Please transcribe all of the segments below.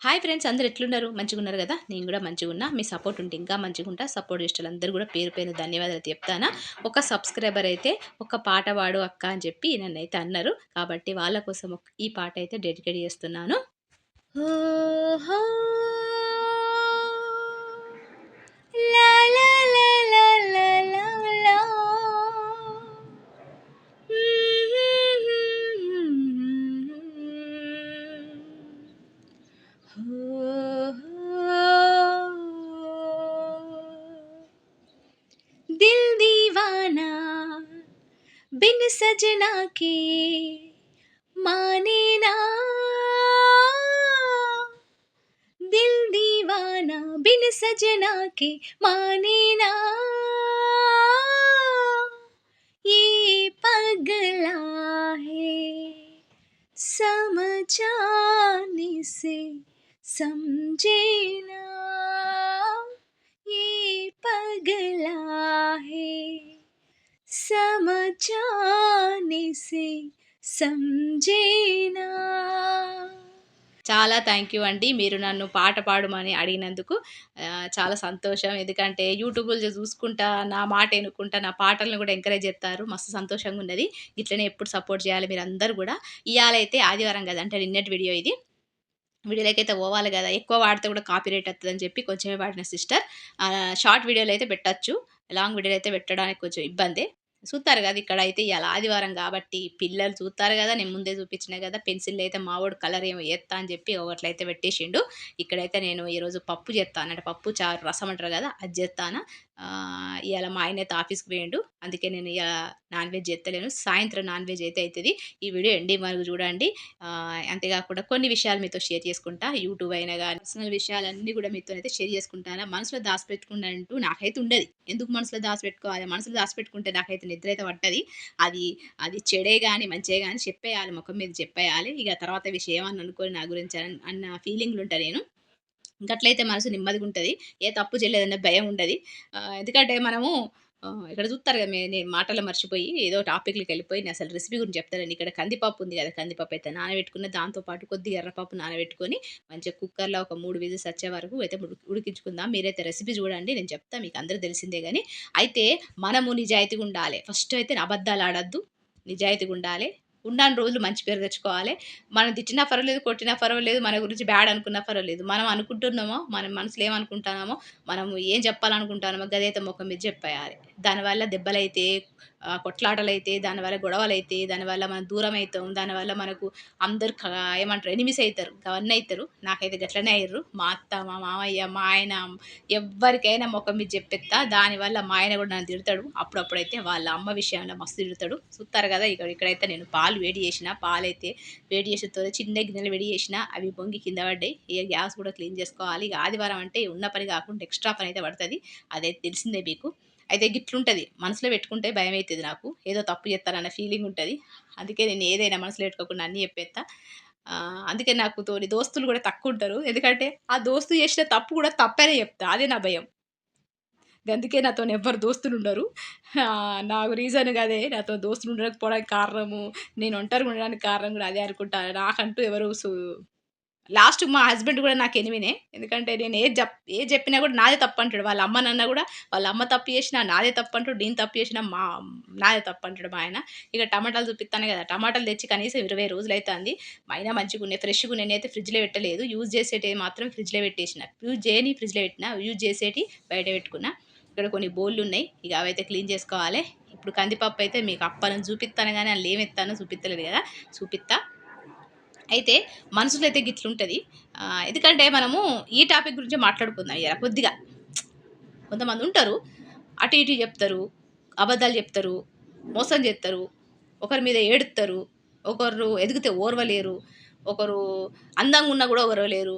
Hi friends, అందరూ ఎట్లున్నారు? మంచిగున్నారు గదా! నేను గూడా మంచిగున్నా. మీ సపోర్ట్ ఉంటే ఇంకా మంచిగుంటా. సపోర్ట్ చేసేటోళ్ళందరూ గూడా పేరు పేరున ధన్యవాదాలు చెప్తానా. ఒక సబ్‌స్క్రైబర్ అయితే "ఒక పాట పాడు అక్క" అని చెప్పి నన్నైతే అన్నారు. కాబట్టి వాళ్ళ కోసం ఈ పాట అయితే డెడికేట్ చేస్తున్నాను. ఓహో! లా లా లా లా లా లా లా. दिल दीवाना बिन सजना के माने ना, दिल दीवाना बिन सजना के माने ना, ये पगला है समझाने से समझे ना, ये पगला है समझाने से समझेना. చాలా థ్యాంక్ యూ అండి. మీరు నన్ను పాట పాడమని అడిగినందుకు చాలా సంతోషం. ఎందుకంటే యూట్యూబ్‌లో చూసుకుంటా, నా మాట ఇనుకుంటా, నా పాటలను కూడా ఎంకరేజ్ చేత్తారు. మస్తు సంతోషంగున్నది. ఇట్లనే ఎప్పుడు సపోర్ట్ చేయాలి మీరందరూ గూడా. ఇయాలైతే ఆదివారం గదా! అంటే నిన్నటి వీడియో ఇది. వీడియోలకైతే పోవాలి గదా! ఎక్కువ వాడితే కూడా కాపీరైట్ వత్తదని చెప్పి కొంచెమే వాడిన సిస్టర్. షార్ట్ వీడియోలు అయితే పెట్టొచ్చు. లాంగ్ వీడియోలు అయితే పెట్టడానికి కొంచెం ఇబ్బందే. చూత్తారు గదా! ఇక్కడైతే ఇయాల ఆదివారం గాబట్టి పిల్లలు చూత్తారు గదా! నేను ముందే చూపించినా గదా! పెన్సిల్‌లో మావోడు కలర్ ఏమో ఏత్తా అని చెప్పి ఒకట్లయితే పెట్టేసిండు. ఇక్కడైతే నేను ఈరోజు పప్పు చేత్తాను. అంటే పప్పు, చారు, రసం అంటారు గదా! అది చేత్తాను. ఇయాల మా ఆయనైతే ఆఫీస్‌కి పోయిండు. అందుకే నేను నాన్ వెజ్ చేత్తలేను. సాయంత్రం నాన్ వెజ్ అయితే అయితది. ఈ వీడియో ఎండింగ్ వరకు చూడండి. అంతేగాకుండా కొన్ని విషయాలు మీతో షేర్ చేసుకుంటా. యూట్యూబ్ అయినా గాని, పర్సనల్ విషయాలన్నీ గూడా మీతోనైతే షేర్ చేసుకుంటాను. మనసులో దాసిపెట్టుకున్నట్టు నాకైతే ఉండది. ఎందుకు మనసులో దాసిపెట్టుకోవాలి? మనసులో దాసిపెట్టుకుంటే నాకైతే నిద్ర అయితే పట్టది. అది అది చెడే గాని, మంచే గాని చెప్పేయాలి. మొఖం మీద చెప్పేయాలి. ఇగ తర్వాత విషయం ఏమన్నా అనుకోని నా గురించి అన్న ఫీలింగ్‌లో ఉంటా నేను. గట్లయితే మనసు నెమ్మదిగుంటది. ఏ తప్పు చేయలేదన్న భయం ఉండది. ఎందుకంటే మనము ఇక్కడ చూత్తారు కదా! నేను మాటల్లో మర్చిపోయి ఏదో టాపిక్‌లకెళ్ళిపోయి నేను అసలు రెసిపీ గురించి చెప్తానండి. ఇక్కడ కందిపప్పు ఉంది కదా! కందిపప్పు అయితే నానబెట్టుకున్న. దాంతో పాటు కొద్దిగా ఎర్రపప్పు నానబెట్టుకొని మంచిగా కుక్కర్‌లో ఒక 3 విజిల్స్ వచ్చే వరకు అయితే ఉడికించుకుందాం. మీరైతే రెసిపీ చూడండి. నేను చెప్తా, మీకు అందరికి తెలిసిందే గాని. అయితే మనము నిజాయితీగా ఉండాలే. ఫస్ట్ అయితే అబద్దాలు ఆడొద్దు. నిజాయితీగా ఉండాలే. ఉన్నన్ని రోజులు మంచి పేరు తెచ్చుకోవాలే. మనం తిట్టినా పర్వాలేదు, కొట్టినా పర్వాలేదు, మన గురించి బ్యాడ్ అనుకున్నా పర్వాలేదు. మనం అనుకుంటున్నామో, మన మనసులో ఏమనుకుంటున్నామో, మనం ఏం చెప్పాలనుకుంటున్నామో గదైతే మొఖం మీద చెప్పేయాలి. దానివల్ల దెబ్బలైతే, కొట్లాటలైతే, దానివల్ల గొడవలైతే, దానివల్ల మనం దూరమైతాం. దానివల్ల మనకు అందరూ ఏమంటారు, ఎనిమీస్ అయితారు. అవన్నీ అయితారు. నాకైతే గట్లనే అయ్యిర్రు. మా అత్త, మా మామయ్య, మా ఆయన, ఎవ్వరికైనా మొఖం మీద చెప్పేత్తా. దానివల్ల మా ఆయన కూడా నన్ను తిడతాడు. అప్పుడప్పుడైతే వాళ్ళ అమ్మ విషయంలో మస్తు తిడతాడు. చూత్తారు కదా! ఇక్కడైతే నేను పాలు వేడి చేసిన. పాలైతే వేడి చేసిన తర్వాత చిన్న గిన్నెలో వేడి చేసిన. అవి పొంగి కింద పడ్డాయి. ఇగ గ్యాస్ కూడా క్లీన్ చేసుకోవాలి. ఇగ ఆదివారం అంటే ఉన్న పని కాకుండా ఎక్స్‌ట్రా పని అయితే పడతది. అదైతే తెలిసిందే మీకు. అయితే గిట్లుంటది. మనసులో పెట్టుకుంటే భయమైతది నాకు. ఏదో తప్పు చేత్తానన్న ఫీలింగ్ ఉంటది. అందుకే నేను ఏదైనా మనసులో పెట్టుకోకుండా అన్నీ చెప్పేత్తా. అందుకే నాకు తోని దోస్తులు కూడా తక్కువుంటారు. ఎందుకంటే ఆ దోస్తు చేసిన తప్పు కూడా తప్పనే చెప్తా. అదే నా భయం. గందుకే నాతోని ఎవ్వరు దోస్తులుండరు. నాకు రీజన్ గదే. నాతో దోస్తులు ఉండకపోవడానికి కారణము, నేను ఒంటరిగా ఉండడానికి కారణం గూడా అదే అనుకుంటా. నాకంటూ ఎవరు లాస్ట్‌కి మా హస్బెండ్ గూడా నాకు ఎనిమీనే. ఎందుకంటే నేను ఏది జెప్పినా గూడా నాదే తప్పంటాడు. వాళ్ళ అమ్మనన్నా గూడా వాళ్ళ అమ్మ తప్పు చేసినా నాదే తప్పంటాడు. నేను తప్పు చేసినా నాదే తప్పంటాడు మా ఆయన. ఇక టమాటాలు చూపిత్తాను గదా! టమాటాలు తెచ్చి కనీసం 20 రోజులైతాంది. అయినా మంచిగున్నాయి. ఫ్రెష్‌గున్నాయి. నేనైతే ఫ్రిడ్జ్‌లో పెట్టలేదు. యూజ్ చేసేటివి మాత్రం ఫ్రిడ్జ్‌లో పెట్టేసిన. యూజ్ చేయనియి ఫ్రిడ్జ్‌లో పెట్టినా. యూజ్ చేసేటియి బయట పెట్టుకున్నా. ఇక్కడ కొన్ని బోల్లున్నాయి. ఇగ అవైతే క్లీన్ చేసుకోవాలి. ఇప్పుడు కందిపప్పయితే మీకు అప్పలను చూపిత్తాను గానీ అందులో ఏమెత్తానో చూపిత్తలేదు గదా! చూపిత్తా. అయితే మనసులో అయితే గిట్లుంటది. ఎందుకంటే మనము ఈ టాపిక్ గురించే మాట్లాడుకుందాం ఇయాల కొద్దిగా. కొంతమందుంటరు. అటు ఇటు జెప్తరు. అబద్ధాలు జెప్తరు. మోసం జేత్తరు. ఒకరి మీద ఏడుత్తరు. ఒకరు ఎదిగితే ఓర్వలేరు. ఒకరు అందంగున్నా గూడా ఓర్వలేరు.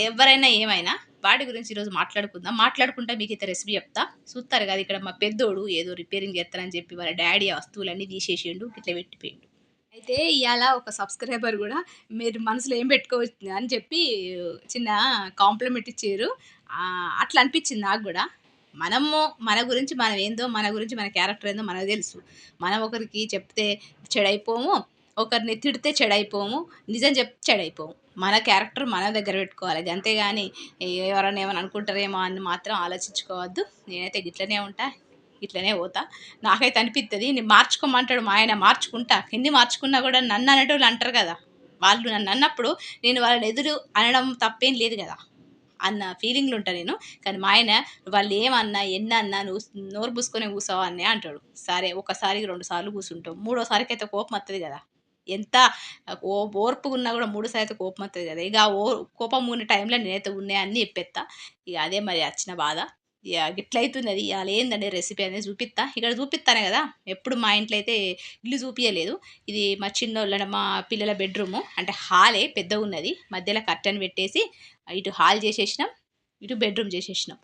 ఎవరైనా ఏమైనా వాటి గురించి ఈరోజు మాట్లాడుకుందాం. మాట్లాడుకుంటా మీకైతే రెసిపీ చెప్తా. చూత్తారు గదా! ఇక్కడ మా పెద్దోడు ఏదో రిపేరింగ్ జేత్తరని జెప్పి వాళ్ళ డ్యాడీ ఆ వస్తువులన్నీ తీసేసిండు. ఇట్లా పెట్టిపోయిండు. అయితే ఇయాల ఒక సబ్‌స్క్రైబర్ గూడా మీరు మనసులో ఏం పెట్టుకోవద్దు అని చెప్పి చిన్న కాంప్లిమెంట్ ఇచ్చిర్రు. అట్లా అనిపించింది నాకు గూడా. మనము మన గురించి మనం ఏందో, మన గురించి మన క్యారెక్టర్ ఏందో మనకు తెలుసు. మనం ఒకరికి చెప్తే చెడైపోము. ఒకరిని తిడితే చెడైపోము. నిజం చెప్తే చెడైపోము. మన క్యారెక్టర్ మన దగ్గర పెట్టుకోవాలి. అంతేగాని ఎవరన్నా ఏమన్నా అనుకుంటారేమో అని మాత్రం ఆలోచించుకోవద్దు. నేనైతే గిట్లనే ఉంటా. ఇట్లనే పోతా. నాకైతే అనిపిత్తది నేను మార్చుకోమంటాడు మా ఆయన మార్చుకుంటా. ఎన్ని మార్చుకున్నా కూడా నన్ను అనేటోళ్ళు అంటారు కదా! వాళ్ళు నన్ను అన్నప్పుడు నేను వాళ్ళని ఎదురు అనడం తప్పేం లేదు కదా! అన్న ఫీలింగ్‌లో ఉంటా నేను. కానీ మా ఆయన వాళ్ళేమన్నా ఎన్నన్నా నువ్వు నోరు మూసుకొని కూసోవా అన్నయ్య అంటాడు. సరే ఒకసారికి 2 సార్లు కూసుంటాం. మూడోసారికైతే కోపమత్తది కదా! ఎంత ఓర్పుగున్నా కూడా మూడోసారి అయితే కోపమత్తది కదా! ఇక కోపం ఉన్న టైంలో నేనైతే ఉన్నాయన్నీ చెప్పేత్తా. ఇక అదే మరి అచ్చిన బాధ. ఇగ గిట్లయితున్నది. ఇయాల ఏందండి రెసిపీ అనేది చూపిత్తా. ఇక్కడ చూపిత్తాను కదా! ఎప్పుడు మా ఇంట్లో అయితే ఇల్లు చూపియలేదు. ఇది మా చిన్నోళ్ళ మా పిల్లల బెడ్‌రూము. అంటే హాలే పెద్దగున్నది. మధ్యలో కర్టెన్ పెట్టేసి ఇటు హాల్ చేసేసినాం. ఇటు బెడ్‌రూమ్ చేసేసినాం.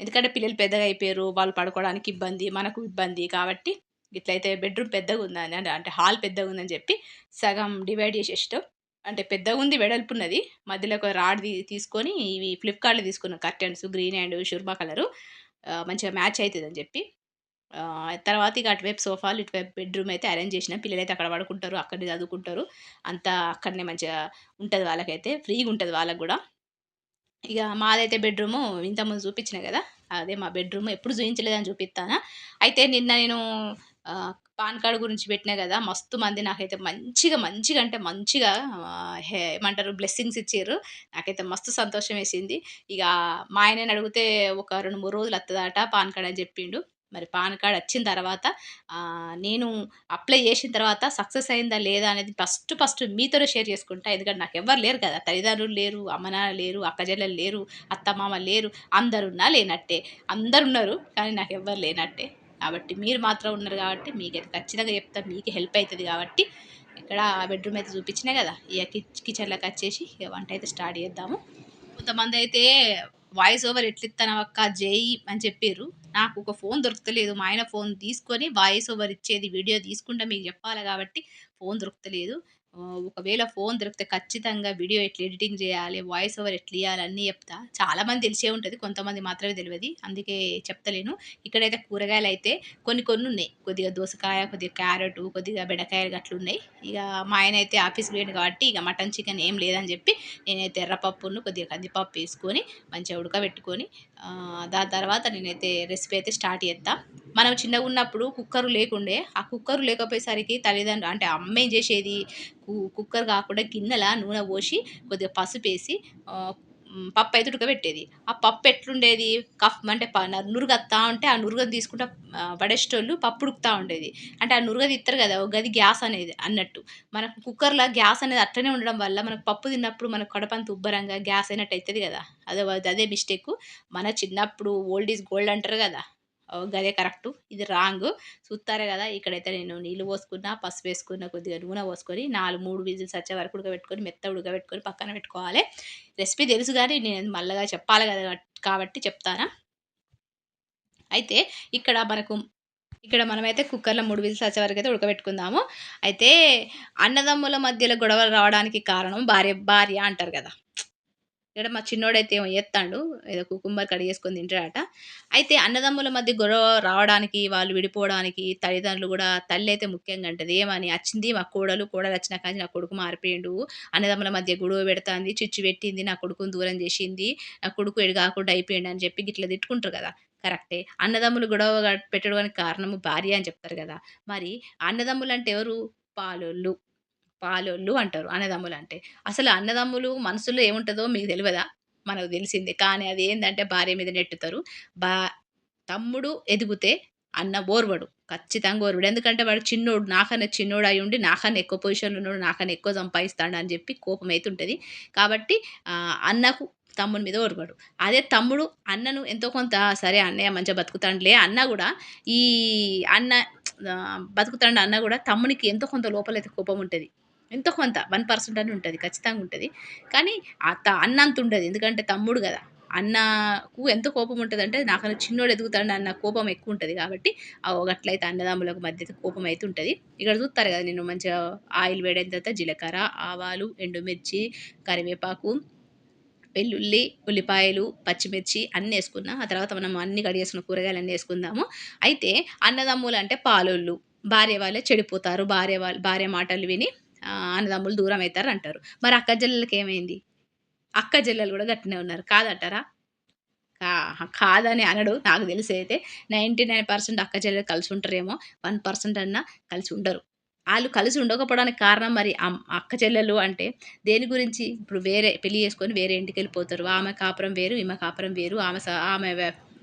ఎందుకంటే పిల్లలు పెద్దగా అయిపోయారు. వాళ్ళు పడుకోవడానికి ఇబ్బంది. మనకు ఇబ్బంది. కాబట్టి ఇట్లయితే బెడ్‌రూమ్ పెద్దగుందని అంటే హాల్ పెద్దగుందని చెప్పి సగం డివైడ్ చేసేసినాం. అంటే పెద్దగుంది వెడల్పున్నది. మధ్యలో ఒక రాడ్ తీసుకొని ఇవి ఫ్లిప్‌కార్ట్‌లో తీసుకున్న కర్టెన్స్ గ్రీన్ అండ్ షుర్మా కలరు. మంచిగా మ్యాచ్ అయితదని చెప్పి తర్వాత ఇక అటువైపు సోఫాలు, ఇటువైపు బెడ్‌రూమ్ అయితే అరేంజ్ చేసినా. పిల్లలైతే అక్కడ పడుకుంటారు. అక్కడనే చదువుకుంటారు. అంతా అక్కడనే మంచిగా ఉంటది వాళ్ళకైతే. ఫ్రీగుంటది వాళ్ళకి గూడా. ఇక మాదైతే బెడ్‌రూము ఇంతకుముందు చూపించిన గదా! అదే మా బెడ్‌రూమ్. ఎప్పుడు చూయించలేదని చూపిత్తానా. అయితే నిన్న నేను పాన్ కార్డ్ గురించి పెట్టినా గదా! మస్తు మంది నాకైతే మంచిగా, మంచిగా అంటే మంచిగా ఏమంటారు బ్లెస్సింగ్స్ ఇచ్చిర్రు. నాకైతే మస్తు సంతోషమేసింది. ఇక మా ఆయనని అడిగితే ఒక 2, 3 రోజులు వత్తదట పాన్ కార్డ్ అని చెప్పిండు. మరి పాన్ కార్డ్ వచ్చిన తర్వాత నేను అప్లై చేసిన తర్వాత సక్సెస్ అయిందా లేదా అనేది ఫస్ట్ ఫస్ట్ మీతోనే షేర్ చేసుకుంటా. ఎందుకంటే నాకెవ్వరు లేరు కదా! తల్లిదండ్రులు లేరు, అమ్మ నాన్న లేరు, అక్క చెల్లెలు లేరు, అత్తమామ లేరు. అందరున్నా లేనట్టే. అందరున్నారు. కానీ నాకెవ్వరు లేనట్టే. కాబట్టి మీరు మాత్రం ఉన్నారు కాబట్టి మీకైతే ఖచ్చితంగా చెప్తా. మీకు హెల్ప్ అయితది కాబట్టి ఇక్కడ బెడ్‌రూమ్ అయితే చూపించినా కదా! ఇక కిచెన్‌లోకొచ్చేసి ఇక వంట అయితే స్టార్ట్ చేద్దాము. కొంతమందయితే వాయిస్ ఓవర్ ఎట్లిత్తన్నవక్క జెయ్యి అని చెప్పిర్రు. నాకు ఒక ఫోన్ దొరుకుతలేదు. మా ఆయన ఫోన్ తీసుకొని వాయిస్ ఓవర్ ఇచ్చేది వీడియో తీసుకుంటా మీకు జెప్పాలి గాబట్టి ఫోన్ దొరుకుతలేదు. ఒకవేళ ఫోన్ దొరికితే ఖచ్చితంగా వీడియో ఎట్లా ఎడిటింగ్ జేయాలి, వాయిస్ ఓవర్ ఎట్లియ్యాలి అన్నీ జెప్తా. చాలా మంది తెలిసే ఉంటది. కొంతమంది మాత్రమే తెలవది. అందుకే చెప్తలేను. ఇక్కడైతే కూరగాయలైతే కొన్ని కొన్నున్నయి. కొద్దిగా దోసకాయ, కొద్దిగా క్యారటు, కొద్దిగా బెండకాయలు గట్లున్నయి. ఇగ మా ఆయనయితే ఆఫీస్‌కి పోయిండు గాబట్టి ఇగ మటన్, చికెన్ ఏం లేదని జెప్పి నేనైతే ఎర్రపప్పును, కొద్దిగా కందిపప్పు ఏసుకొని మంచిగా ఉడకబెట్టుకొని దాని తర్వాత నేనైతే రెసిపీ అయితే స్టార్ట్ చేత్తా. మనం చిన్నగున్నప్పుడు కుక్కర్ లేకుండే. ఆ కుక్కర్ లేకపోయేసరికి అంటే అమ్మేం జేసేది కుక్కర్ కాకుండా గిన్నెల నూనె పోసి కొద్దిగా పసుపేసి పప్పయితే ఉడకబెట్టేది. ఆ పప్పు ఎట్లుండేది అంటే నురుగత్తా ఉంటే ఆ నురుగని తీసుకుంటా పడేసేటోళ్ళు పప్పు ఉడుకుతా ఉండేది. అంటే ఆ నురుగ తీత్తరు కదా! ఒక గది గ్యాస్ అనేది అన్నట్టు. మనకు కుక్కర్‌ల గ్యాస్ అనేది అట్లనే ఉండడం వల్ల మనకు పప్పు తిన్నప్పుడు మనకు కడుపంతా ఉబ్బరంగా గ్యాస్ అయినట్టు అయితది కదా! అదే మిస్టేకు. మన చిన్నప్పుడు ఓల్డ్ ఈజ్ గోల్డ్ అంటారు కదా! గదే కరెక్టు. ఇది రాంగు. చూత్తారు గదా! ఇక్కడైతే నేను నీళ్లు పోసుకున్న, పసుపేసుకున్న, కొద్దిగా నూనె పోసుకొని 3 విజిల్స్ వచ్చే వరకు ఉడకబెట్టుకొని, మెత్తగా ఉడకబెట్టుకొని పక్కన పెట్టుకోవాలి. రెసిపీ తెలుసు గానీ నేను మళ్ళగా చెప్పాలి గదా! కాబట్టి చెప్తానా. అయితే ఇక్కడ మనకు ఇక్కడ మనమైతే కుక్కర్‌లో 3 విజిల్స్ వచ్చే వరకైతే ఉడకబెట్టుకుందాము. అయితే అన్నదమ్ముల మధ్యలో గొడవలు రావడానికి కారణం భార్య భార్య అంటారు గదా! ఇక్కడ మా చిన్నోడైతే ఏమో చేత్తాండు. ఏదో కుకుంబర్ కడిగేసుకొని తింటాడట. అయితే అన్నదమ్ముల మధ్య గొడవ రావడానికి, వాళ్ళు విడిపోవడానికి తల్లిదండ్రులు గూడా తల్లయితే ముఖ్యంగా అంటది. ఏమని "అచ్చింది మా కోడలు, కోడలొచ్చిన కాంచి నా కొడుకు మారిపోయిండు. అన్నదమ్ముల మధ్య గొడవ పెడతాంది, చిచ్చు పెట్టింది, నా కొడుకుని దూరం జేషింది, నా కొడుకు ఎటు గాకుండా అయిపోయిండు" అని చెప్పి గిట్లా తిట్టుకుంటారు గదా! కరెక్టే. అన్నదమ్ములు గొడవ పెట్టడానికి కారణము భార్య అని చెప్తారు గదా! మరి అన్నదమ్ములంటే ఎవరు? పాలోళ్ళు. పాలోళ్ళు అంటారు అన్నదమ్ములంటే. అసలు అన్నదమ్ములు మనసులో ఏముంటదో మీకు తెలవదా? మనకు తెలిసిందే. కానీ అదేందంటే భార్య మీద నెట్టుతారు. బా తమ్ముడు ఎదిగితే అన్న ఓర్వడు. ఖచ్చితంగా ఓర్వడు. ఎందుకంటే వాడు చిన్నోడు. నాకన్నా చిన్నోడయ్యుండి నాకన్నా ఎక్కువ పొజిషన్‌లో ఉన్నాడు. నాకన్నా ఎక్కువ సంపాదిస్తాడని చెప్పి కోపమైతుంటది. కాబట్టి అన్నకు తమ్ముని మీద ఓర్వడు. అదే తమ్ముడు అన్నను ఎంతో కొంత సరే అన్నయ్య మంచిగా బతుకుతాండులే అన్నా గూడా ఈ అన్న బతుకుతాండు అన్నా గూడా తమ్మునికి ఎంతో కొంత లోపలైతే కోపముంటది. ఎంతో కొంత 1% అని ఉంటది. ఖచ్చితంగా ఉంటది. కానీ అన్నంత ఉండదు. ఎందుకంటే తమ్ముడు గదా! అన్నకు ఎంత కోపం ఉంటదంటే, నాకన్నా చిన్నోడు ఎదుగుతాండు అన్న కోపం ఎక్కువుంటది గాబట్టి, గట్లయితే అన్నదమ్ములకు మధ్య కోపం అయితే ఉంటది. ఇక్కడ చూత్తారు గదా! నేను మంచిగా ఆయిల్ వేడైన తర్వాత జీలకర్ర, ఆవాలు, ఎండుమిర్చి, కరివేపాకు, వెల్లుల్లి, ఉల్లిపాయలు, పచ్చిమిర్చి అన్నేసుకున్నా. ఆ తర్వాత మనం అన్నీ కడిగేసుకున్న కూరగాయలన్నీ యేసుకుందాము. అయితే అన్నదమ్ములంటే పాలోళ్ళు. భార్య వాళ్ళే చెడిపోతారు. భార్య మాటలు విని అన్నదమ్ములు దూరం అయితారంటారు. మరి అక్క చెల్లెళ్ళకేమైంది? అక్క చెల్లెలు గూడా గట్లనే ఉన్నారు. కాదంటారా? కాదని అనడు నాకు తెలిసైతే. 99% అక్క చెల్లెలు కలిసుంటరేమో. 1% అన్నా కలిసుండరు. ఆళ్ళు కలిసి ఉండకపోవడానికి కారణం మరి అక్క చెల్లెలు అంటే దేని గురించి? ఇప్పుడు వేరే పెళ్లి చేసుకొని వేరే ఇంటికెళ్ళిపోతారు. ఆమె కాపురం వేరు, ఈమె కాపురం వేరు. ఆమె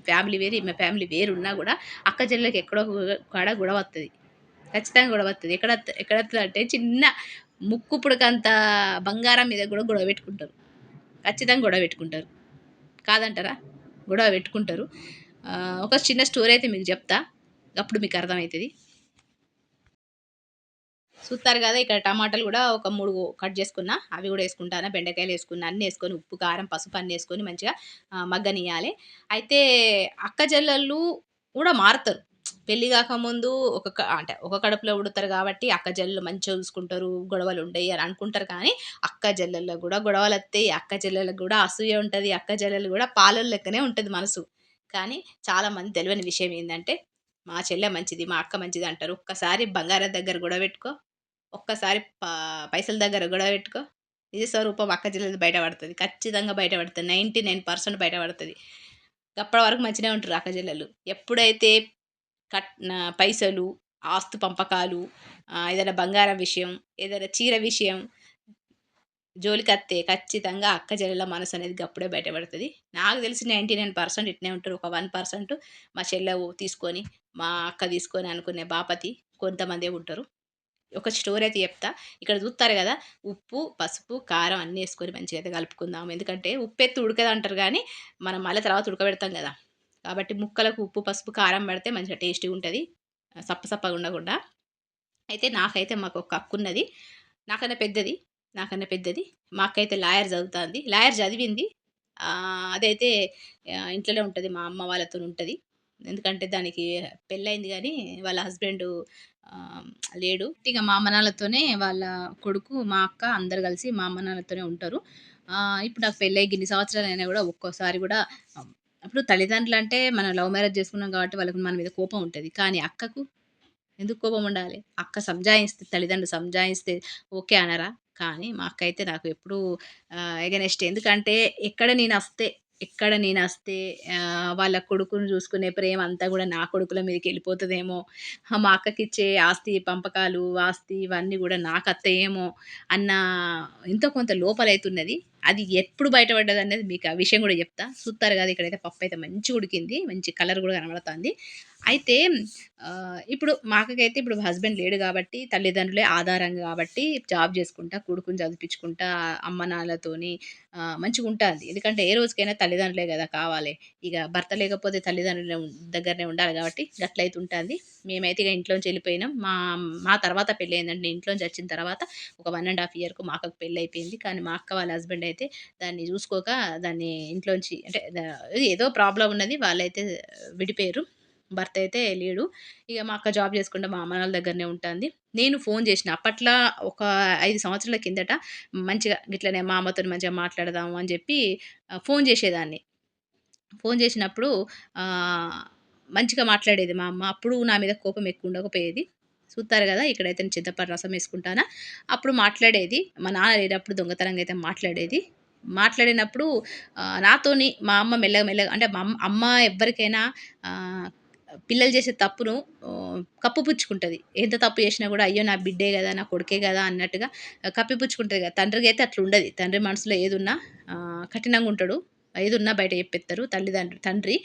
ఫ్యామిలీ వేరు, ఈమె ఫ్యామిలీ వేరున్నా గూడా అక్క చెల్లెలకి ఎక్కడో కాడ గొడవొత్తది. ఖచ్చితంగా గొడవొత్తది. ఎక్కడొత్తదంటే చిన్న ముక్కు పుడకంత బంగారం మీద గూడా గొడవ పెట్టుకుంటారు. ఖచ్చితంగా గొడవ పెట్టుకుంటారు. కాదంటారా? గొడవ పెట్టుకుంటారు. ఒక చిన్న స్టోరీ అయితే మీకు జెప్తా. అప్పుడు మీకు అర్థమైతది. చూస్తారు గదా! ఇక్కడ టమాటాలు గూడా ఒక 3 కట్ జేసుకున్నా. అవి గూడా యేసుకుంటాను. బెండకాయలేసుకున్నా. అన్నేసుకొని ఉప్పు, కారం, పసుపు అన్నేసుకొని మంచిగా మగ్గనియ్యాలే. అయితే అక్క చెల్లెళ్ళు గూడా మారతారు. పెళ్లి గాకముందు అంటే ఒక కడుపులో పుడతారు గాబట్టి అక్క చెల్లెళ్ళు మంచిగా చూసుకుంటారు. గొడవలుండయి అని అనుకుంటారు కానీ, అక్క చెల్లెళ్ళకి గూడా గొడవలొత్తయి. అక్క చెల్లెళ్ళకి గూడా అసూయ ఉంటది. అక్క చెల్లెలు గూడా పాలోళ్ళు లెక్కనే ఉంటది మనసు. కానీ చాలా మంది తెలవని విషయం ఏందంటే, మా చెల్లె మంచిది, మా అక్క మంచిది అంటారు. ఒక్కసారి బంగారం దగ్గర గొడవ పెట్టుకో, ఒక్కసారి పైసల దగ్గర గొడవ పెట్టుకో, నిజ స్వరూపం అక్క చెల్లెలిది బయట పడతది. ఖచ్చితంగా బయట పడతది. 99% బయట పడతది. అప్పటి వరకు మంచిగనే ఉంటారు అక్క చెల్లెలు. ఎప్పుడైతే పైసలు, ఆస్తు పంపకాలు, ఏదైనా బంగారం విషయం, ఏదైనా చీర విషయం జోలికత్తే ఖచ్చితంగా అక్క చెల్లెల మనసనేది గప్పుడే బయటపడతది. నాకు తెలిసి 99% ఇట్నే ఉంటారు. ఒక 1% మా చెల్లె తీసుకొని, మా అక్క తీసుకొని అనుకునే బాపతి కొంతమందే ఉంటారు. ఒక స్టోరీ అయితే చెప్తా. ఇక్కడ చూత్తారు గదా! ఉప్పు, పసుపు, కారం అన్నీ యేసుకొని మంచిగా అయితే కలుపుకుందాం. ఎందుకంటే ఉప్పెత్తి ఉడకదంటారు గానీ, మనం మళ్ళా తర్వాత ఉడకబెడతాం గదా! కాబట్టి ముక్కలకు ఉప్పు, పసుపు, కారం పడితే మంచిగా టేస్టీగుంటది. సప్ప సప్పగా ఉండకుండా. అయితే నాకైతే మాకొక అక్కున్నది. నాకన్నా పెద్దది. నాకన్నా పెద్దది. మా అక్కయితే లాయర్ చదువుతాంది. లాయర్ చదివింది. అదైతే ఇంట్లోనే ఉంటది. మా అమ్మ వాళ్ళతోనుంటది. ఎందుకంటే దానికి పెళ్లయింది గానీ, వాళ్ళ హస్బెండు ఆహ్, లేడు. ఇగ మా అమ్మ నాన్నలతోనే వాళ్ళ కొడుకు, మా అక్క అందరూ కలిసి మా అమ్మ నాన్నలతోనే ఉంటారు. ఇప్పుడు నాకు పెళ్లయి గిన్ని సంవత్సరాలయినా గూడా ఒక్కోసారి గూడా ఇప్పుడు తల్లిదండ్రులంటే మనం లవ్ మ్యారేజ్ చేసుకున్నాం గాబట్టి వాళ్ళకి మన మీద కోపం ఉంటది. కానీ అక్కకు ఎందుకు కోపం ఉండాలి? అక్క సంజాయిస్తే తల్లిదండ్రులు సంజాయిస్తే ఓకే అనరా? కానీ మా అక్కయితే నాకు ఎప్పుడూ ఎగనెస్టే. ఎందుకంటే ఎక్కడ నేనస్తే వాళ్ళ కొడుకుని చూసుకునే ప్రేమ అంతా గూడా నా కొడుకుల మీదకెళ్ళిపోతదేమో! మా అక్కకిచ్చే ఆస్తి పంపకాలు, ఆస్తి ఇవన్నీ గూడా నాకత్తయేమో అన్న ఎంతో కొంత లోపలైతున్నది. అది ఎప్పుడు బయటపడ్డదనేది మీకు ఆ విషయం గూడా జెప్తా. చూత్తారు గదా! ఇక్కడైతే పప్పయితే మంచిగుడికింది. మంచి కలర్ గూడా కనబడతాంది. అయితే ఇప్పుడు మా అక్కకైతే ఇప్పుడు హస్బెండ్ లేడు గాబట్టి, తల్లిదండ్రులే ఆధారం గాబట్టి, జాబ్ జేసుకుంటా, కొడుకుని చదివిపిచ్చుకుంటా, అమ్మ నాన్నలతోని మంచిగుంటాంది. ఎందుకంటే, ఏ రోజుకైనా తల్లిదండ్రులే గదా కావాలి. ఇగ భర్త లేకపోతే తల్లిదండ్రుల దగ్గరనే ఉండాలి గాబట్టి, గట్లయితుంటాంది. మేమైతే ఇగ ఇంట్లోంచి ఎళ్ళిపోయినాం. మా తర్వాత పెళ్లయిందండి. నేను ఇంట్లోంచి వచ్చిన తర్వాత ఒక 1 ½ ఇయర్‌కు మా అక్కకు పెళ్లయిపోయింది. కానీ, మా అక్క వాళ్ళ హస్బెండ్ అయితే దాన్ని జూసుకోక, దాన్ని ఇంట్లోంచి అంటే ఏదో ప్రాబ్లమ్ ఉన్నది. వాళ్ళైతే విడిపోయిర్రు. భర్త అయితే లేడు. ఇగ మా అక్క జాబ్ చేసుకుంటా మా అమ్మ నాన్నల దగ్గరనే ఉంటాంది. నేను ఫోను జేషిన. అప్పట్లా ఒక 5 సంవత్సరాల కిందట మంచిగా గిట్లనే మా అమ్మతోని మంచిగా మాట్లాడదాము అని జెప్పి ఫోను జేసేదాన్ని. ఫోను జేసినప్పుడు మంచిగా మాట్లాడేది మా అమ్మ. అప్పుడు నా మీద కోపం ఎక్కువ ఉండకపోయేది. చూత్తారు గదా! ఇక్కడైతే నేను చింతపండు రసం యేసుకుంటానా. అప్పుడు మాట్లాడేది. మా నాన్న లేనప్పుడు దొంగతనంగా అయితే మాట్లాడేది. మాట్లాడినప్పుడు నాతోని మా అమ్మ మెల్లగా మెల్లగా అంటే మా అమ్మ ఎవ్వరికైనా ఆహ్, పిల్లలు చేసే తప్పును కప్పిపుచ్చుకుంటది. ఎంత తప్పు చేసినా గూడా అయ్యో! నా బిడ్డే గదా! నా కొడుకే గదా! అన్నట్టుగా కప్పిపుచ్చుకుంటది గదా! తండ్రికైతే అట్లుండది. తండ్రి మనసులో ఏదున్నా కఠినంగుంటడు. ఏదున్నా బయట చెప్పేత్తరు తండ్రి.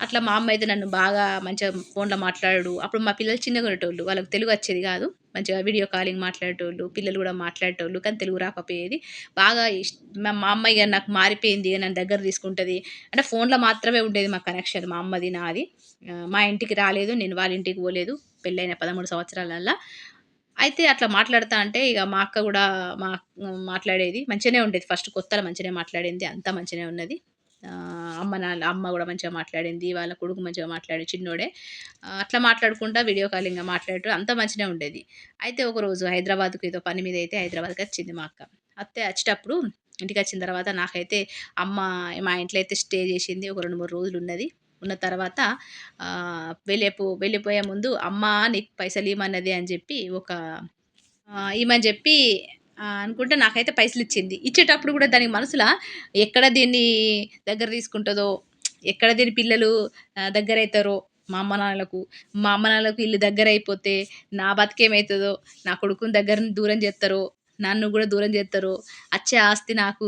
అట్లా మా అమ్మ అయితే నన్ను బాగా మంచిగా ఫోన్‌లో మాట్లాడుడు. అప్పుడు మా పిల్లలు చిన్నగుండేటోళ్ళు. వాళ్ళకి తెలుగొచ్చేది గాదు. మంచిగా వీడియో కాలింగ్ మాట్లాడేటోళ్ళు. పిల్లలు గూడా మాట్లాడేటోళ్ళు. కానీ తెలుగు రాకపోయేది. బాగా మా మా అమ్మ ఇగ నాకు మారిపోయింది. ఇగ నన్ను దగ్గర తీసుకుంటది. అంటే ఫోన్‌లో మాత్రమే ఉండేది మా కనెక్షన్. మా అమ్మది, నాది. మా ఇంటికి రాలేదు. నేను వాళ్ళ ఇంటికి పోలేదు. పెళ్లైన 13 సంవత్సరాలల్లా. అయితే అట్లా మాట్లాడుతా అంటే ఇగ మా అక్క గూడా మా మాట్లాడేది. మంచిగానే ఉండేది. ఫస్ట్ కొత్తలో మంచిగానే మాట్లాడింది. అంతా మంచిగానే ఉన్నది. అమ్మ గూడా మంచిగా మాట్లాడింది. వాళ్ళ కొడుకు మంచిగా మాట్లాడి చిన్నోడే. అట్లా మాట్లాడుకుంటా వీడియో కాలింగ్‌గా మాట్లాడటం అంతా మంచిగానే ఉండేది. అయితే ఒకరోజు హైదరాబాద్‌కి ఏదో పని మీద అయితే హైదరాబాద్‌కొచ్చింది మా అక్క. వచ్చేటప్పుడు ఇంటికొచ్చిన తర్వాత నాకైతే అమ్మ మా ఇంట్లో అయితే స్టే చేసింది. ఒక 2, 3 రోజులున్నది. ఉన్న తర్వాత వెళ్ళిపోయే ముందు "అమ్మ నీకు పైసలియమన్నది" అని జెప్పి ఒక ఇయమని జెప్పి అనుకుంటే నాకైతే పైసలిచ్చింది. ఇచ్చేటప్పుడు గూడా దానికి మనసుల ఎక్కడ దీన్ని దగ్గర తీసుకుంటదో, ఎక్కడ దీని పిల్లలు దగ్గరైతారో మా అమ్మ నాన్నలకు, మా అమ్మ నాన్నలకు ఈళ్ళు దగ్గరైపోతే నా బతుకేమైతదో, నా కొడుకుని దగ్గర నుంచి దూరం జేత్తరో, నన్ను గూడా దూరం జేత్తరో, అచ్చే ఆస్తి నాకు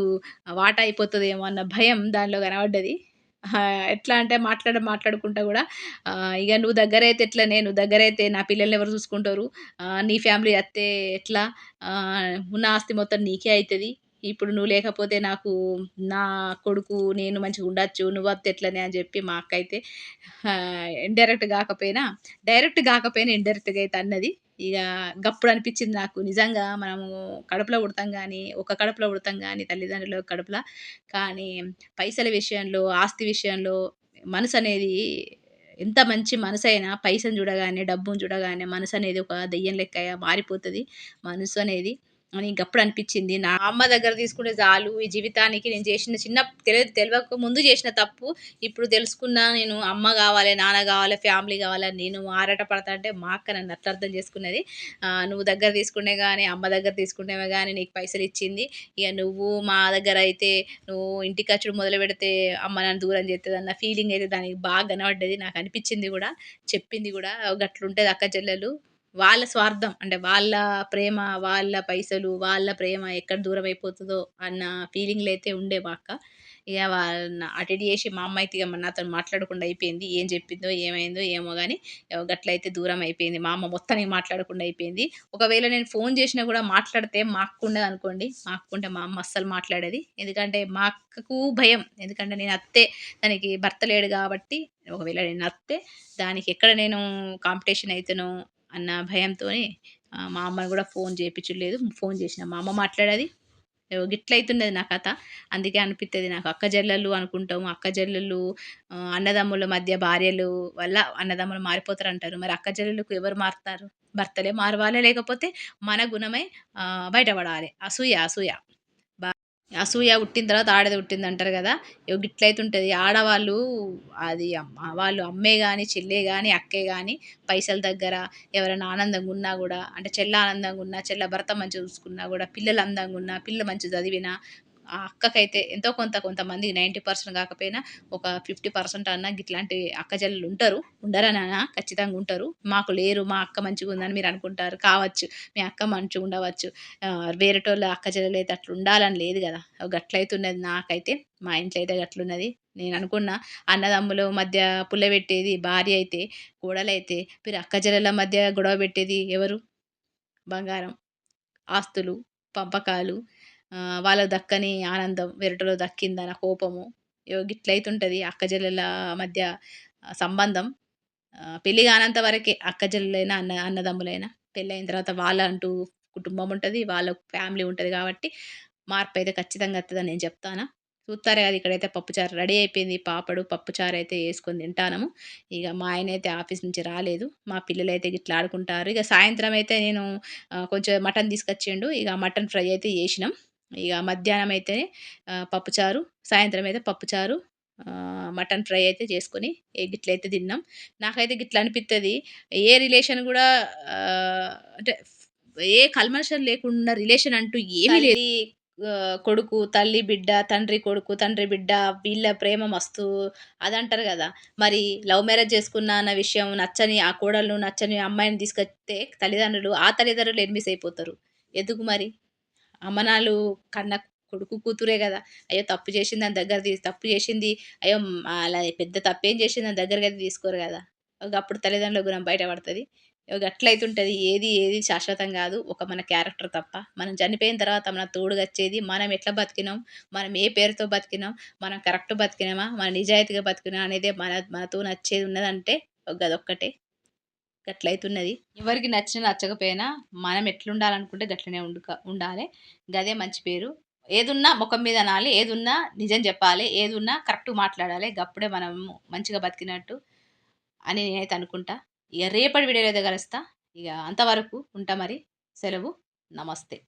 వాటా అయిపోతదేమో అన్న భయం దానిలో కనపడ్డది. ఎట్లా అంటే మాట్లాడుకుంటా గూడా ఇగ "నువ్వు దగ్గరైతే ఎట్లనే? నువ్వు దగ్గరైతే నా పిల్లల్ని ఎవరు చూసుకుంటారు? నీ ఫ్యామిలీ అత్తే ఎట్లా? ఉన్న ఆస్తి మొత్తం నీకే అయితది. ఇప్పుడు నువ్వు లేకపోతే నాకు నా కొడుకు, నేను మంచిగుండొచ్చు. నువ్వొత్తే ఎట్లనే?" అని జెప్పి మా అక్కయితే ఇండైరెక్ట్ గాకపోయినా, డైరెక్ట్ గాకపోయినా ఇండైరెక్ట్‌గా అయితే అన్నది. ఇగ గప్పుడు అనిపిచ్చింది నాకు నిజంగా మనము కడుపులో పుడతాం గానీ, ఒక కడుపులో పుడతాం గానీ తల్లిదండ్రుల కడుపుల. కానీ పైసల విషయంలో, ఆస్తి విషయంలో మనసనేది ఎంత మంచి మనసైనా పైసను చూడగానే, డబ్బును చూడగానే మనసనేది ఒక దెయ్యం లెక్క మారిపోతది. మనసు అనేది అని గప్పుడు అనిపిచ్చింది. నా అమ్మ దగ్గర తీసుకుంటే చాలు ఈ జీవితానికి నేను చేసిన చిన్న తెలవక ముందు చేసిన తప్పు ఇప్పుడు తెలుసుకున్నా నేను అమ్మ గావాలి, నాన్న గావాలి, ఫ్యామిలీ గావాలని నేను ఆరాట పడతాంటే మా అక్క నన్ను అట్లా అర్థం చేసుకున్నది. "నువ్వు దగ్గర తీసుకునే గాని, అమ్మ దగ్గర తీసుకునేవే గాని నీకు పైసలిచ్చింది. ఇగ నువ్వు మా దగ్గర అయితే నువ్వు ఇంటికచ్చుడు మొదలుపెడితే అమ్మ నన్ను దూరం చేత్తదన్న ఫీలింగ్ అయితే దానికి బాగా కనపడ్డది. నాకనిపిచ్చింది గూడా, చెప్పింది గూడా గట్లుంటది అక్క చెల్లెలు. వాళ్ళ స్వార్థం అంటే వాళ్ళ ప్రేమ, వాళ్ళ పైసలు, వాళ్ళ ప్రేమ ఎక్కడ దూరమైపోతదో అన్న ఫీలింగ్‌లో అయితే ఉండే మా అక్క. ఇగ అటు ఇటు చేసి మా అమ్మ అయితే ఇగ నాతోని మాట్లాడకుండా అయిపోయింది. ఏం చెప్పిందో, ఏమైందో ఏమో గాని గట్లయితే దూరం అయిపోయింది. మా అమ్మ మొత్తానికి మాట్లాడకుండా అయిపోయింది. ఒకవేళ నేను ఫోను చేషినా గూడా మాట్లాడితే మా అక్క ఉన్నదనుకోండి, మా అక్క ఉంటే మా అమ్మ అస్సలు మాట్లాడది. ఎందుకంటే మా అక్కకు భయం. ఎందుకంటే నేను అత్తే, తనకి భర్త లేడు గాబట్టి ఒకవేళ నేను అత్తే దానికి ఎక్కడ నేను కాంపిటీషన్ అయితనో అన్న భయంతోని మా అమ్మని గూడా ఫోను చేపిచ్చుడు లేదు. ఫోను చేషినా మా అమ్మ మాట్లాడది. గిట్లయితున్నది నా కథ. అందుకే అనిపిత్తది నాకు అక్క చెల్లెళ్ళు అనుకుంటాము. అక్క చెల్లెళ్ళు అన్నదమ్ముల మధ్య భార్యలు వల్ల అన్నదమ్ములు మారిపోతారంటారు. మరి అక్క చెల్లెళ్ళకు ఎవరు మారుతారు? భర్తలే మారవాలే లేకపోతే మన గుణమే బయటపడాలే. అసూయ, అసూయ. అసూయ పుట్టిన తర్వాత ఆడది పుట్టిందంటారు గదా! ఇగో గిట్లయితుంటది. ఆడవాళ్ళు అది వాళ్ళు అమ్మే గాని, చెల్లే గాని, అక్కే గాని పైసల దగ్గర ఎవరైనా ఆనందంగున్నా గూడా అంటే చెల్ల ఆనందంగున్నా, చెల్ల భర్త మంచిగా చూసుకున్నా గూడా, పిల్లలు అందంగున్నా, పిల్ల మంచిగా చదివినా ఆ అక్కకైతే ఎంతో కొంత కొంతమంది 90% కాకపోయినా ఒక 50% అన్నా గిట్లాంటి అక్క చెల్లెలుంటరు. ఉండరననా ఖచ్చితంగా ఉంటారు. మాకు లేరు. మా అక్క మంచిగుందని మీరనుకుంటారు. కావచ్చు. మీ అక్క మంచిగుండవచ్చు. వేరేటోళ్ళ అక్క చెల్లెలైతే అట్లుండాలని లేదు గదా! గట్లయితున్నది నాకైతే. మా ఇంట్లో అయితే గట్లున్నది. నేననుకున్నా అన్నదమ్ముల మధ్య పుల్లబెట్టేది భార్య అయితే, కోడలైతే, మీరు అక్క చెల్లెల మధ్య గొడవ పెట్టేది ఎవరు? బంగారం, ఆస్తులు, పంపకాలు, వాళ్ళకి దక్కని ఆనందం వేరేటోళ్ళకి దక్కిందన్న కోపము. ఇగో గిట్లయితుంటది అక్క చెల్లెల మధ్య సంబంధం. పెళ్లి గానంత వరకే అక్క చెల్లెలైనా, అన్నదమ్ములైనా. పెళ్లయిన తర్వాత వాళ్ళంటూ కుటుంబం ఉంటది. వాళ్ళ ఫ్యామిలీ ఉంటది గాబట్టి, మార్పయితే ఖచ్చితంగా వత్తదని నేను చెప్తాను. చూత్తారు గదా! ఇక్కడైతే పప్పుచారు రెడీ అయిపోయింది. పాపడు, పప్పుచారయితే యేసుకొని తింటానము. ఇగ మా ఆయనైతే ఆఫీస్ నుంచి రాలేదు. మా పిల్లలైతే గిట్లా ఆడుకుంటారు. ఇగ సాయంత్రం అయితే నేను కొంచెం మటన్ తీసుకొచ్చిండు. ఇగ మటన్ ఫ్రై అయితే జేసినాం. ఇగ మధ్యాహ్నం అయితే పప్పుచారు, సాయంత్రం అయితే పప్పుచారు, మటన్ ఫ్రై అయితే చేసుకొని గిట్లయితే తిన్నాం. నాకైతే గిట్లా అనిపిత్తది. ఏ రిలేషన్ గూడా అంటే ఏ కల్మషం లేకుండా రిలేషన్ అంటూ ఏమీ లేదు. కొడుకు, తల్లి, బిడ్డ, తండ్రి కొడుకు, తండ్రి బిడ్డ వీళ్ళ ప్రేమ మస్తు అదంటారు గదా! మరి లవ్ మ్యారేజ్ చేసుకున్నా అన్న విషయం నచ్చని ఆ కోడలు, నచ్చని అమ్మాయిని తీసుకొస్తే తల్లిదండ్రులు, ఆ తల్లిదండ్రులు ఎనిమిస్ అయిపోతారు. ఎందుకు మరి? అమ్మనాళ్ళు కన్న కొడుకు, కూతురే గదా! అయ్యో! తప్పు చేసిందని దగ్గర తప్పు చేసింది అయ్యో! అలా పెద్ద తప్పేం చేసిందని దగ్గరకైతే తీసుకోరు గదా! గప్పుడు తల్లిదండ్రుల గుణం బయట పడతది. గట్లయితుంటది. ఏది శాశ్వతం గాదు. ఒక మన క్యారెక్టర్ తప్ప. మనం చనిపోయిన తర్వాత మన తోడుగచ్చేది మనం ఎట్లా బతికినాం, మనం ఏ పేరుతో బతికినాం, మనం కరెక్ట్ బతికినామా, మన నిజాయితీగా బతికినామా అనేదే మనతో నచ్చేది ఉన్నదంటే గదొక్కటే. గట్లయితున్నది. ఎవరికి నచ్చినా, నచ్చకపోయినా మనం ఎట్లుండాలనుకుంటే గట్లనే ఉండాలే. గదే మంచి పేరు. ఏదున్నా మొఖం మీద అనాలి. ఏదున్నా నిజం జెప్పాలే. ఏదున్నా కరెక్ట్‌గా మాట్లాడాలే. గప్పుడే మనం మంచిగా బతికినట్టు అని నేనైతే అనుకుంటా. ఇగ రేపటి వీడియోలో అయితే కలుస్తా. ఇగ అంతవరకు ఉంటా మరి. సెలవు. నమస్తే.